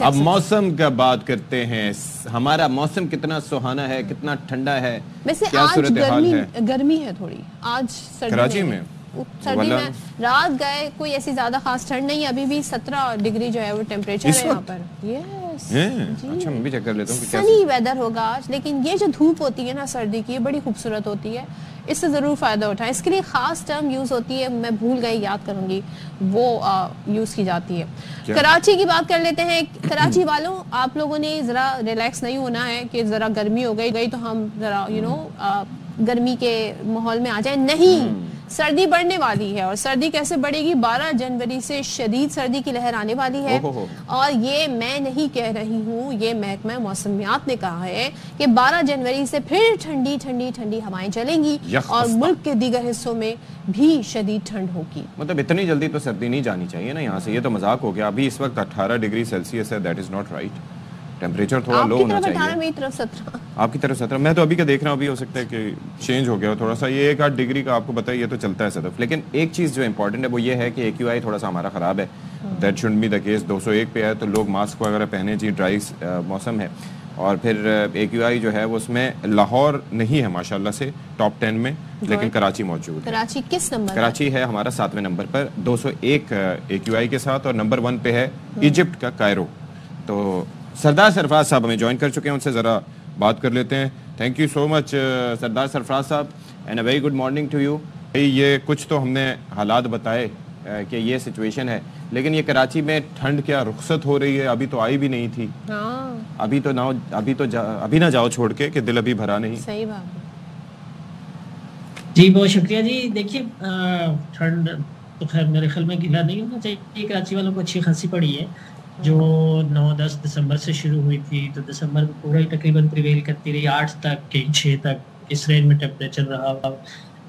अब मौसम का बात करते हैं। हमारा मौसम कितना सुहाना है, कितना ठंडा है, वैसे क्या सूरत हाल है? गर्मी है थोड़ी आज कराची में। सर्दी में रात गए कोई ऐसी ज्यादा खास ठंड नहीं, अभी भी 17 डिग्री जो है वो टेम्परेचर है यहाँ पर। यस अच्छा, मैं भी चेक कर लेता हूँ कि क्या सनी वेदर होगा आज। लेकिन ये जो धूप होती है ना सर्दी की, ये बड़ी खूबसूरत होती है, इससे ज़रूर फ़ायदा उठाएं। इसके लिए ख़ास टर्म यूज़ होती है, मैं भूल गई, याद करूँगी, वो यूज़ की जाती है। कराची की बात कर लेते हैं। कराची वालों, आप लोगों ने ज़रा रिलैक्स नहीं होना है कि ज़रा गर्मी हो गई तो हम ज़रा गर्मी के माहौल में आ जाए। नहीं, सर्दी बढ़ने वाली है। और सर्दी कैसे बढ़ेगी? 12 जनवरी से शदीद सर्दी की लहर आने वाली है। और ये मैं नहीं कह रही हूँ, ये महकमा मौसमियात ने कहा है कि 12 जनवरी से फिर ठंडी ठंडी ठंडी हवाएं चलेंगी और मुल्क के दीगर हिस्सों में भी शदीद ठंड होगी। मतलब इतनी जल्दी तो सर्दी नहीं जानी चाहिए ना यहाँ से, ये तो मजाक हो गया। अभी इस वक्त 18 डिग्री सेल्सियस है, that is not right. Temperature थोड़ा लो होना चाहिए। मेरी तरफ 17, आपकी तरफ 17। मैं तो अभी का देख रहा हूँ, अभी हो सकता है कि चेंज हो गया हो थोड़ा सा। ये 1-8 डिग्री का आपको बताइए, ये तो चलता है सदफ। लेकिन एक चीज़ जो इंपॉर्टेंट है वो ये है कि AQI थोड़ा सा हमारा ख़राब है। That should be the case. 201 पे है तो लोग मास्क वगैरह पहने जी, ड्राई मौसम है। और फिर AQI जो है वो उसमें लाहौर नहीं है माशाल्लाह से टॉप 10 में, लेकिन कराची मौजूद है। कराची किस नंबर? कराची है हमारा 7वें नंबर पर 201 AQI के साथ। और नंबर 1 पे है इजिप्ट का कायरो। तो सरदार सरफराज साहब हमें ज्वाइन कर चुके हैं, उनसे ज़रा बात कर लेते हैं। Thank you so much Sardar Sarfaraz sahab, and a very good morning to you. ये कुछ तो हमने हालात बताए कि ये सिचुएशन है, लेकिन ये कराची में ठंड क्या रुखसत हो रही है? अभी तो आई भी नहीं थी। अभी तो ना, अभी ना जाओ छोड़ के कि दिल अभी भरा नहीं। सही बात है जी, बहुत शुक्रिया जी। देखिए, ठंड तो खैर मेरे ख्याल में गिला नहीं होना चाहिए। कराची वालों को अच्छी खासी पड़ी है, जो 9-10 दिसंबर से शुरू हुई थी। तो दिसंबर में पूरा ही तकरीबन प्रिवेल करती रही, 8 तक कहीं 6 तक इस रेंज में टेम्परेचर रहा।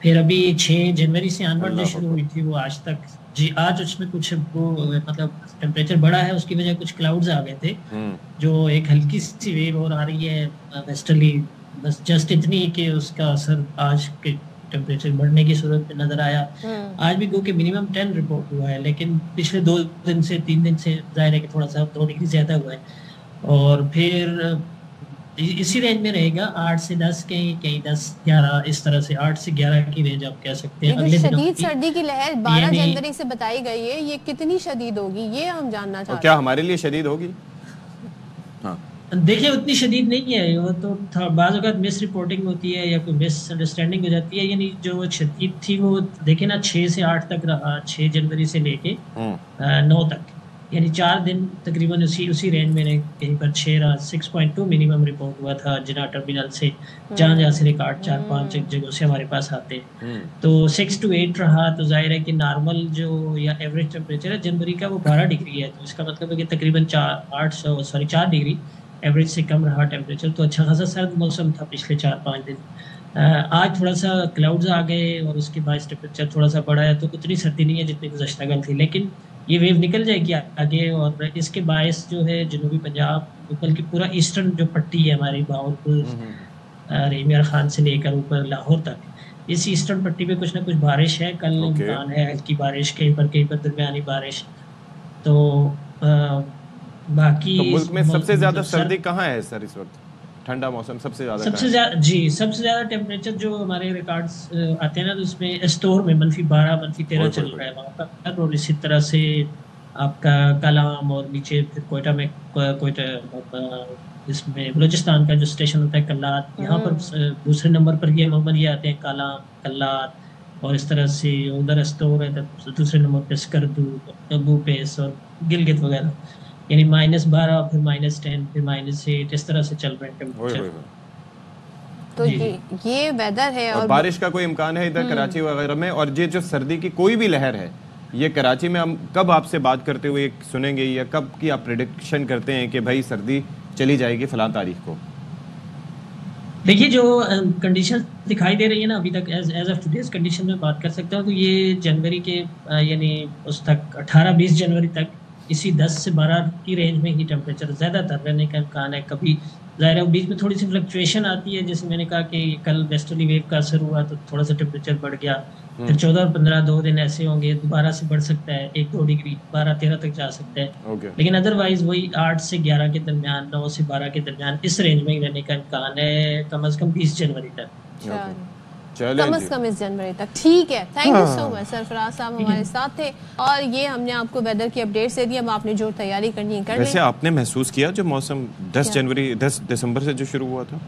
फिर अभी 6 जनवरी से ऑनवर्ड जो शुरू हुई थी वो आज तक जी। आज उसमें कुछ वो मतलब टेम्परेचर बढ़ा है, उसकी वजह कुछ क्लाउड्स आ गए थे, जो एक हल्की सी वेव और आ रही है वेस्टर्ली, बस जस्ट इतनी कि उसका असर आज के टेम्परेचर बढ़ने की सूरत में नजर आया। आज भी गो के मिनिमम 10 रिपोर्ट हुआ है, लेकिन पिछले 2 दिन से 3 दिन से जाहिर है कि थोड़ा सा 2 डिग्री ज्यादा हुआ है। और फिर इसी रेंज में रहेगा, 8 से 10 कहीं 10-11 इस तरह से, 8 से 11 की रेंज आप कह सकते हैं। अगले शदीद सर्दी की लहर 12 जनवरी से बताई गई है, ये कितनी शदीद होगी ये हम जानना चाहते हैं। क्या हमारे लिए शदीद होगी? हाँ, देखिए उतनी शदीद नहीं है वो तो, बाज़ औक़ात मिस रिपोर्टिंग होती है या कोई मिस अंडरस्टैंडिंग हो जाती है। यानी जो शदीद थी वो देखे ना 6 से 8 तक रहा, 6 जनवरी से लेके 9 तक, यानी 4 दिन तकरीबन उसी रेंज में रहे। कहीं पर 6 रहा, 6.2 मिनिमम रिपोर्ट हुआ था जिना टर्मिनल से, जहाँ से रिकॉर्ड 4-5 जगहों से हमारे पास आते हैं। तो 6 to 8 रहा। तो जाहिर है कि नॉर्मल जो या एवरेज टेम्परेचर है जनवरी का वो 12 डिग्री है। तो इसका मतलब है कि तकरीबन 4 डिग्री एवरेज से कम रहा टेम्परेचर। तो अच्छा खासा सर्द मौसम था पिछले 4-5 दिन। आज थोड़ा सा क्लाउड्स आ गए और उसके बाद टेम्परेचर थोड़ा सा बढ़ा है, तो उतनी सर्दी नहीं है जितनी गुज़श्ता कल थी। लेकिन ये वेव निकल जाएगी आगे, और इसके बायस जो है जनूबी पंजाब, बल्कि पूरा ईस्टर्न जो पट्टी है हमारी, बहावलपुर रेमियर खान से लेकर ऊपर लाहौर तक, इस ईस्टर्न पट्टी पे कुछ ना कुछ बारिश है। कल इम्कान है हल्की बारिश, कहीं पर दरमियानी बारिश। तो बाकी तो मुल्क में सबसे ज्यादा सर्दी कहाँ है सर इस वक्त? ठंडा मौसम सबसे ज्यादा टेम्परेचर जो हमारे रिकॉर्ड्स आते हैं ना, तो उसमें एस्तोर में -12 -13 चल रहा है वहाँ पर। और इसी तरह से आपका कलाम और नीचे फिर कोयटा इसमें बलूचिस्तान का जो स्टेशन होता है कल्लात, यहाँ पर दूसरे नंबर पर ये अमूमन ये आते हैं कालाम, कल्लात, और इस तरह से उधर एस्तोर है तो दूसरे नंबर पर स्कर्दू, अबू पेस और गिलगित वगैरह, यानी -12 फिर -10 फिर -8 इस तरह से चल रहे हैं टेम्परेचर। तो ये वेदर है। और बारिश का कोई इम्कान है इधर कराची वगैरह में? और ये जो सर्दी की कोई भी लहर है, ये कराची में हम कब आपसे बात करते हुए सुनेंगे, या कब की आप प्रेडिक्शन करते हैं कि भाई सर्दी चली जाएगी फलां तारीख को? देखिए जो कंडीशन दिखाई दे रही है ना अभी तक, एज ऑफ टुडेज कंडीशन में बात कर सकता हूँ, तो ये जनवरी के यानी उस तक 18-20 जनवरी तक इसी 10 से 12 की रेंज में ही टेम्परेचर ज़्यादातर रहने का इम्कान है। कभी ज़ाहिर है बीच में थोड़ी सी फ्लक्चुएशन आती है, जैसे मैंने कहा कि कल वेस्टर्ली वेव का असर हुआ तो थोड़ा सा टेम्परेचर बढ़ गया, फिर 14 और 15 2 दिन ऐसे होंगे, दोबारा से बढ़ सकता है 1-2 डिग्री, 12-13 तक जा सकता है। लेकिन अदरवाइज वही 8 से 11 के दरमियान, 9 से 12 के दरमियान इस रेंज में रहने का इम्कान है कम से कम 20 जनवरी तक। कम से कम इस जनवरी तक। ठीक है, thank you so much. Sarfaraz साहब हमारे साथ थे और ये हमने आपको वेदर की अपडेट्स दे दी। अब आपने जो तैयारी करनी है कर लें। वैसे आपने महसूस किया जो मौसम 10 दिसंबर से जो शुरू हुआ था?